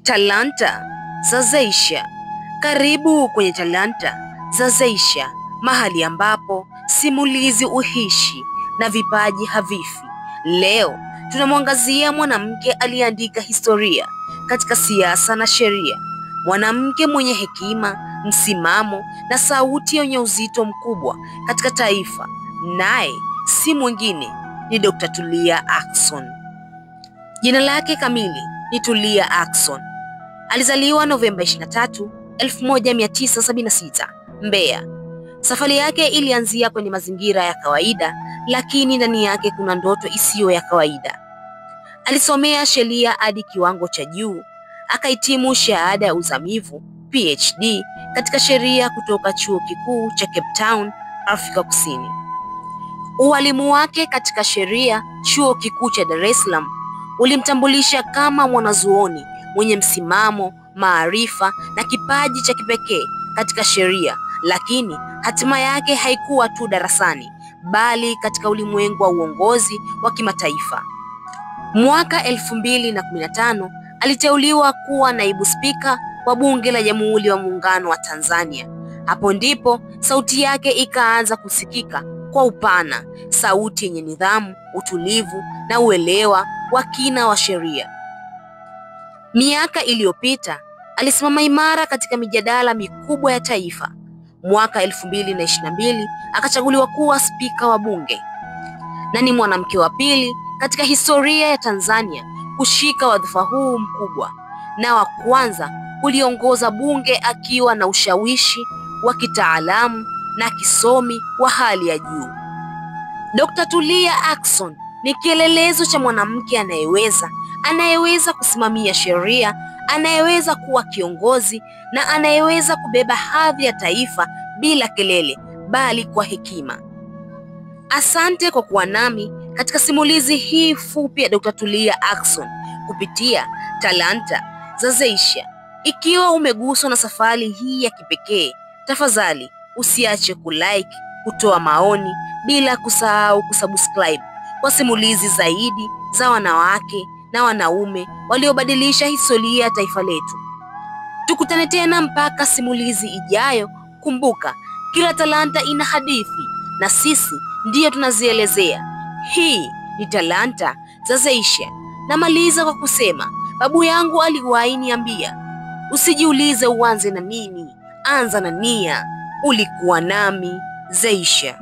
Talanta za Zeysha. Karibu kwenye Talanta za Zeysha, mahali ambapo simulizi uhishi na vipaji havifi. Leo tunamwangazia mwanamke aliyeandika historia katika siasa na sheria, mwanamke mwenye hekima, msimamo na sauti yenye uzito mkubwa katika taifa. Naye si mwingine ni Dr. Tulia Ackson. Jina lake kamili ni Tulia Ackson. Alizaliwa Novemba 23, 1976, Mbeya. Safari yake ilianzia kwenye mazingira ya kawaida, lakini ndani yake kuna ndoto isiyo ya kawaida. Alisomea sheria hadi kiwango cha juu, akahitimu shahada ya uzamivu PhD katika sheria kutoka Chuo Kikuu cha Cape Town, Afrika Kusini. Ualimu wake katika sheria Chuo Kikuu cha Dar es Salaam ulimtambulisha kama mwanazuoni mwenye msimamo, maarifa na kipaji cha kipekee katika sheria, lakini hatima yake haikuwa tu darasani, bali katika ulimwengu wa uongozi wa kimataifa. Mwaka 2015 aliteuliwa kuwa naibu spika wa Bunge la Jamhuri ya Muungano wa Tanzania. Hapo ndipo sauti yake ikaanza kusikika kwa upana, sauti yenye nidhamu, utulivu na uelewa wa kina wa sheria. Miaka iliyopita alisimama imara katika mijadala mikubwa ya taifa. Mwaka 2022 akachaguliwa kuwa spika wa bunge, na ni mwanamke wa pili katika historia ya Tanzania kushika wadhifa huu mkubwa, na wa kwanza kuliongoza bunge akiwa na ushawishi wa kitaalamu na kisomi wa hali ya juu. Dr. Tulia Ackson ni kielelezo cha mwanamke anayeweza kusimamia sheria, anayeweza kuwa kiongozi na anayeweza kubeba hadhi ya taifa bila kelele, bali kwa hekima. Asante kwa kuwa nami katika simulizi hii fupi ya Dr. Tulia Ackson kupitia Talanta za Zeysha. Ikiwa umeguswa na safari hii ya kipekee, tafadhali usiache kulike, kutoa maoni, bila kusahau kusubscribe kwa simulizi zaidi za wanawake na wanaume waliobadilisha historia ya taifa letu. Tukutane tena mpaka simulizi ijayo. Kumbuka, kila talanta ina hadithi na sisi ndiyo tunazielezea. Hii ni Talanta za Zeysha. Namaliza kwa kusema, babu yangu aliwahi niambia, usijiulize uanze na nini, anza na nia. Ulikuwa nami Zeysha.